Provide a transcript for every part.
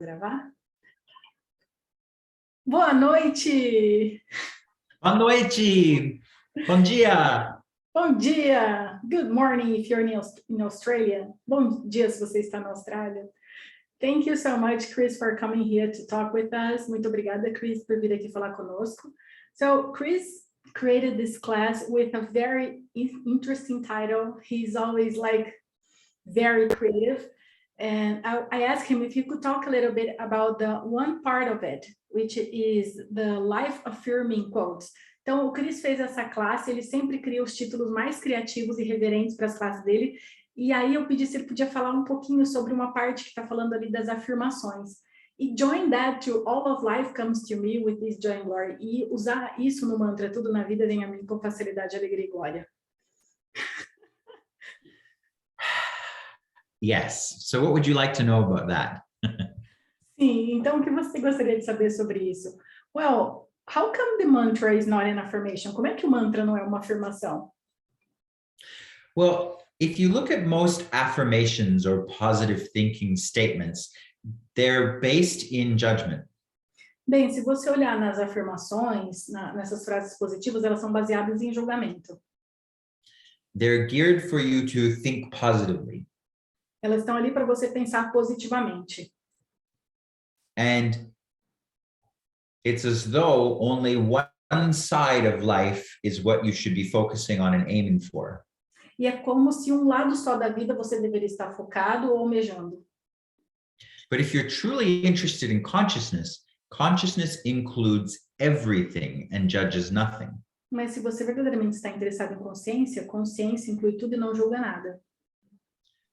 Gravar? Boa noite! Boa noite! Bom dia! Bom dia! Good morning if you're in Australia. Bom dia se você está na Austrália. Thank you so much, Chris, for coming here to talk with us. Muito obrigada, Chris, por vir aqui falar conosco. So, Chris created this class with a very interesting title. He's always like very creative. And I asked him if he could talk a little bit about the one part of it, which is the life-affirming quotes. Então, o Chris fez essa classe, ele sempre cria os títulos mais criativos e reverentes para as classes dele, e aí eu pedi se ele podia falar um pouquinho sobre uma parte que está falando ali das afirmações. E join that to all of life comes to me with this joy and glory. E usar isso no mantra, tudo na vida vem a mim com facilidade, alegria e glória. Yes. So what would you like to know about that? Sim, então o que você gostaria de saber sobre isso? Well, how come the mantra is not an affirmation? Como é que o mantra não é uma afirmação? Well, if you look at most affirmations or positive thinking statements, they're based in judgment. Bem, se você olhar nas afirmações, nessas frases positivas, elas são baseadas em julgamento. They're geared for you to think positively. Elas estão ali para você pensar positivamente. And it's as though only one side of life is what you should be focusing on and aiming for. E é como se um lado só da vida você deveria estar focado ou almejando. But if you're truly interested in consciousness, consciousness includes everything and judges nothing. Mas se você verdadeiramente está interessado em consciência, consciência inclui tudo e não julga nada.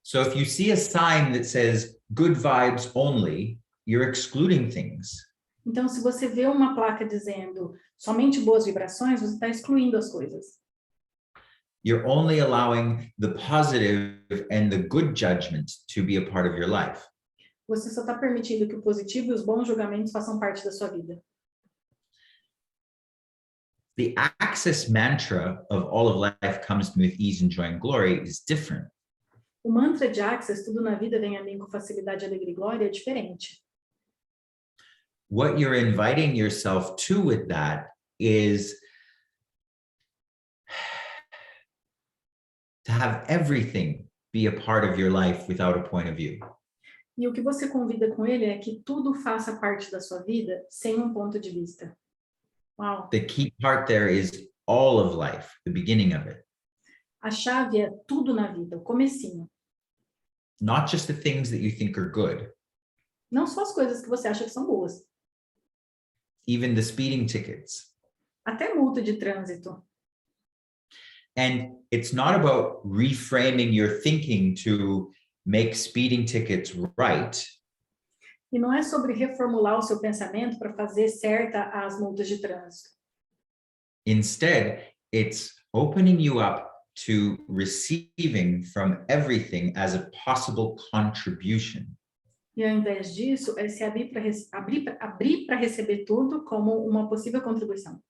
So if you see a sign that says good vibes only, you're excluding things. Então, se você vê uma placa dizendo somente boas vibrações, você está excluindo as coisas. You're only allowing the positive and the good judgment to be a part of your life. Você só está permitindo que o positivo e os bons julgamentos façam parte da sua vida. The access mantra of all of life comes to me with ease and joy and glory is different. O mantra de Access, tudo na vida vem a mim com facilidade, alegria e glória, é diferente. What you're inviting yourself to with that is to have everything be a part of your life without a point of view. E o que você convida com ele é que tudo faça parte da sua vida sem um ponto de vista. Uau! The key part there is all of life, the beginning of it. A chave é tudo na vida, o comecinho. Not just the things that you think are good. Não só as coisas que você acha que são boas. Even the speeding tickets. Até multa de trânsito. And it's not about reframing your thinking to make speeding tickets right. E não é sobre reformular o seu pensamento para fazer certa as multas de trânsito. Instead, it's opening you up to receiving from everything as a possible contribution. E ao invés disso, é se abrir para receber tudo como uma possível contribuição.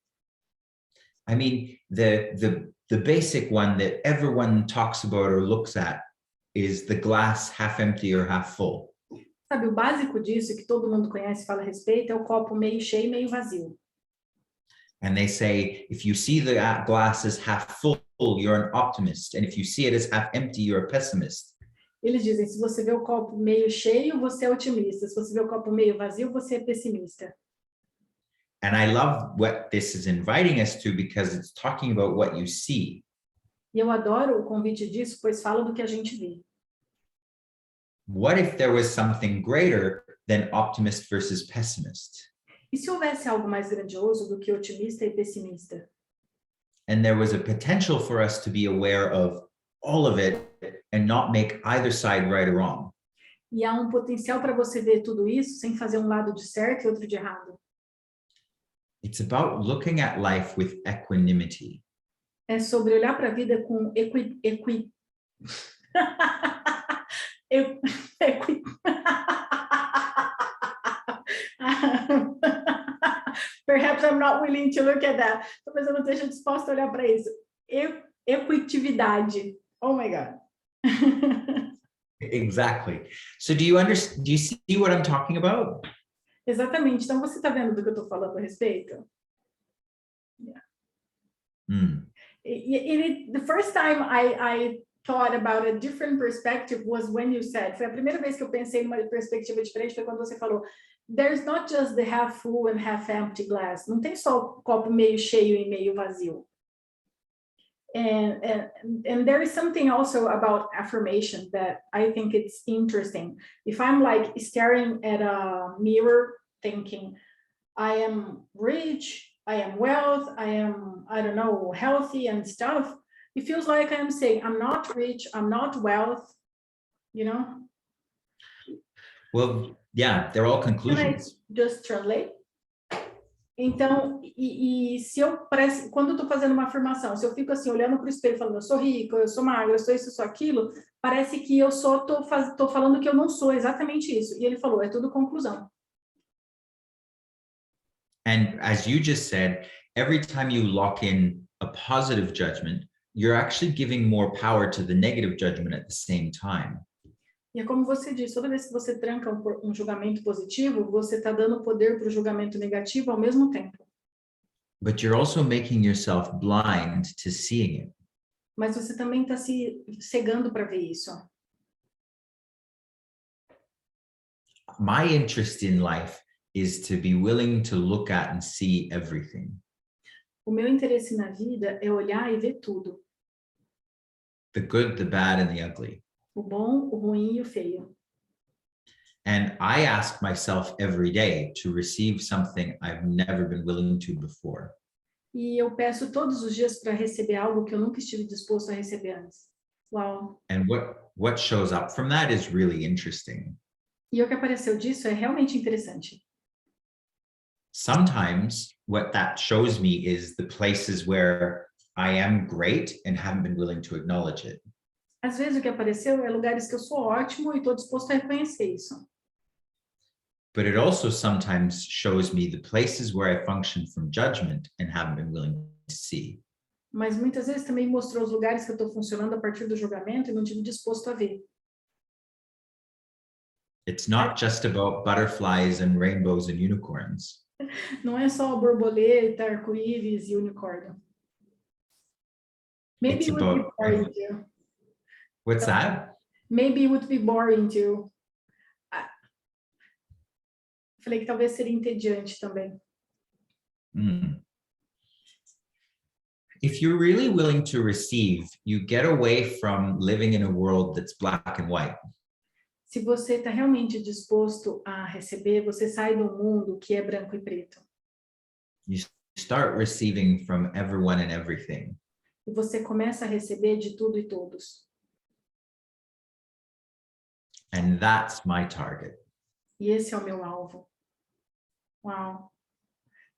I mean, the basic one that everyone talks about or looks at is the glass half empty or half full. Sabe, o básico disso que todo mundo conhece e fala a respeito é o copo meio cheio e meio vazio. And they say, if you see the glass as half full, you're an optimist. And if you see it as half empty, you're a pessimist. Eles dizem, se você vê o copo meio cheio, você é otimista. Se você vê o copo meio vazio, você é pessimista. And I love what this is inviting us to because it's talking about what you see. E eu adoro o convite disso, pois fala do que a gente vê. What if there was something greater than optimist versus pessimist? E se houvesse algo mais grandioso do que otimista e pessimista? And there was a potential for us to be aware of all of it and not make either side right or wrong. E há potencial para você ver tudo isso sem fazer um lado de certo e outro de errado. It's about looking at life with equanimity. É sobre olhar para a vida com Perhaps I'm not willing to look at that. Talvez eu não esteja disposta a olhar para isso. Equitividade. Oh my God. Exactly. So do you understand? Do you see what I'm talking about? Exatamente. Então, você está vendo do que eu estou falando a respeito? Yeah. The first time I thought about a different perspective was when you said, foi a primeira vez que eu pensei numa perspectiva diferente, foi quando você falou, there's not just the half full and half empty glass. Não tem só o copo meio cheio e meio vazio. And there is something also about affirmation that I think it's interesting. If I'm like staring at a mirror thinking, I am rich, I am wealth, I am, I don't know, healthy and stuff, it feels like I'm saying, I'm not rich, I'm not wealth, you know? Well, yeah, they're all Can I conclusions. just translate? Então, se eu parece, quando eu estou fazendo uma afirmação, se eu fico assim, olhando para o espelho, falando, eu sou rico, eu sou magra, eu sou isso, eu sou aquilo, parece que eu só estou falando que eu não sou exatamente isso. E ele falou, é tudo conclusão. And as you just said, every time you lock in a positive judgment, you're actually giving more power to the negative judgment at the same time. E é como você disse, toda vez que você tranca um julgamento positivo, você está dando poder para o julgamento negativo ao mesmo tempo. But you're also making yourself blind to seeing it. Mas você também está se cegando para ver isso. My interest in life is to be willing to look at and see everything. O meu interesse na vida é olhar e ver tudo. The good, the bad, and the ugly. O bom, o ruim e o feio. And I ask myself every day to receive something I've never been willing to before. E eu peço todos os dias para receber algo que eu nunca estive disposto a receber antes. Uau! And what shows up from that is really interesting. E o que apareceu disso é realmente interessante. Sometimes what that shows me is the places where I am great and haven't been willing to acknowledge it. Às vezes o que apareceu é lugares que eu sou ótimo e estou disposto a reconhecer isso. But it also sometimes shows me the places where I function from judgment and haven't been willing to see. Mas muitas vezes também mostrou os lugares que eu estou funcionando a partir do julgamento e não tive disposto a ver. It's not just about butterflies and rainbows and unicorns. Não é só borboleta, arco-íris e unicórnio. Maybe it would be boring too. What's that? Maybe it would be boring too. Falei que talvez seria entediante também. If you're really willing to receive, you get away from living in a world that's black and white. Se você está realmente disposto a receber, você sai do mundo que é branco e preto. You start receiving from everyone and everything. E você começa a receber de tudo e todos. And that's my target. E esse é o meu alvo. Wow.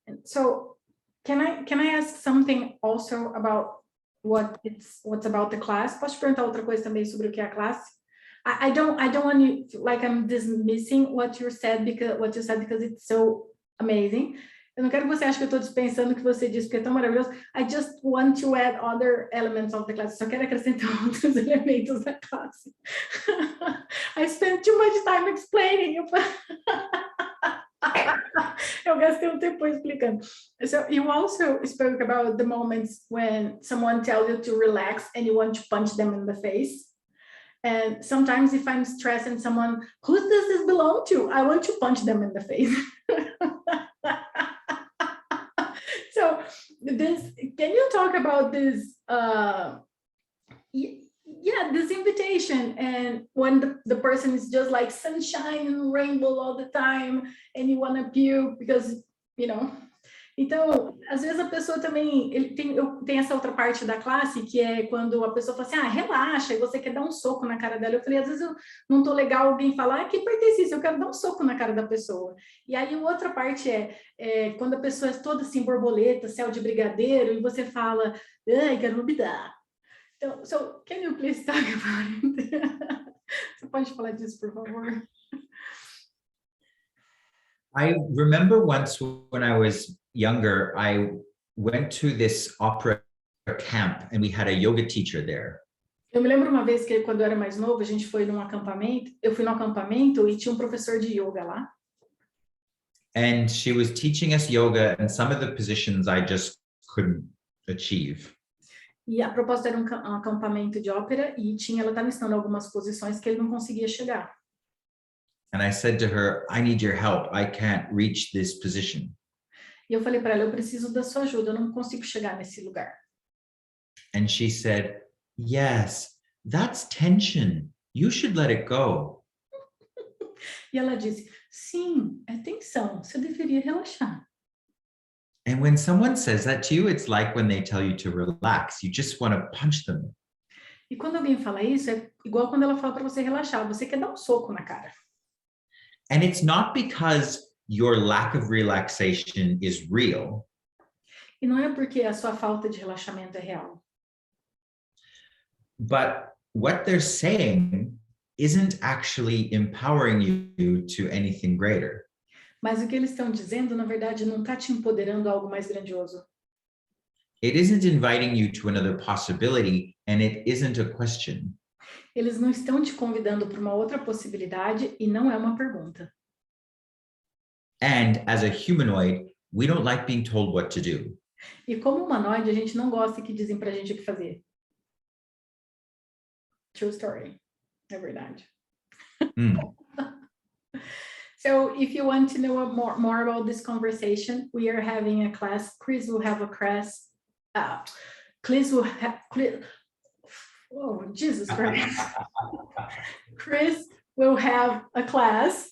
And so, can I ask something also about what's about the class? Posso te perguntar outra coisa também sobre o que é a classe? I don't want you to, like, I'm dismissing what you said because it's so amazing. Eu não quero que você ache que eu estou dispensando o que você disse, porque é tão maravilhoso. I just want to add other elements of the class. Só quero acrescentar outros elementos da classe. I spent too much time explaining. Eu gastei um tempo explicando. So you also spoke about the moments when someone tells you to relax and you want to punch them in the face. And sometimes if I'm stressed and someone, who does this belong to? I want to punch them in the face. So can you talk about this, this invitation, and when the person is just like sunshine and rainbow all the time and you want to puke because, you know. Então, às vezes a pessoa também, tem essa outra parte da classe, que é quando a pessoa fala assim, relaxa, e você quer dar um soco na cara dela. Eu falei, às vezes eu não tô legal alguém falar, que pertence isso, eu quero dar um soco na cara da pessoa. E aí a outra parte é quando a pessoa é toda assim, borboleta, céu de brigadeiro, e você fala, ai, quero me dar. Então, so, can you please talk about it? Você pode falar disso, por favor? I remember once when I was younger, I went to this opera camp and we had a yoga teacher there. Eu me lembro uma vez que quando eu era mais novo, a gente foi num acampamento, eu fui no acampamento e tinha um professor de yoga lá. And she was teaching us yoga, and some of the positions I just couldn't achieve. E a proposta era um acampamento de ópera e ela estava ensinando algumas posições que ele não conseguia chegar. And I said to her, I need your help. I can't reach this position. E eu falei para ela, eu preciso da sua ajuda, eu não consigo chegar nesse lugar. And she said, yes, that's tension. You should let it go. E ela disse, sim, é tensão, você deveria relaxar. And when someone says that to you, it's like when they tell you to relax. You just want to punch them. E quando alguém fala isso, é igual quando ela fala para você relaxar, você quer dar um soco na cara. And it's not because your lack of relaxation is real. E não é porque a sua falta de relaxamento é real. But what they're saying isn't actually empowering you to anything greater. Mas o que eles estão dizendo, na verdade, não está te empoderando a algo mais grandioso. It isn't inviting you to another possibility, and it isn't a question. Eles não estão te convidando para uma outra possibilidade e não é uma pergunta. And as a humanoid, we don't like being told what to do. E como humanoide, a gente não gosta que dizem pra gente o que fazer. True story. É verdade. So if you want to know more about this conversation, we are having a class. Chris will have a class. Oh, Jesus Christ. Chris will have a class.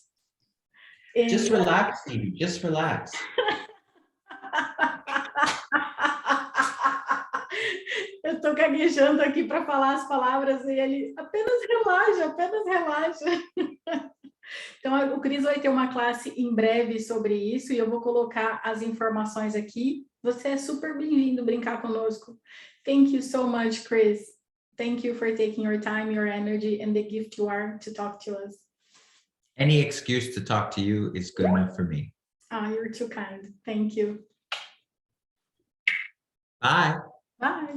Just relax, Stevie. Just relax. Eu tô gaguejando aqui para falar as palavras e ele apenas relaxa. Então, o Cris vai ter uma classe em breve sobre isso e eu vou colocar as informações aqui. Você é super bem-vindo brincar conosco. Thank you so much, Chris. Thank you for taking your time, your energy, and the gift you are to talk to us. Any excuse to talk to you is good enough for me. Ah, you're too kind. Thank you. Bye. Bye.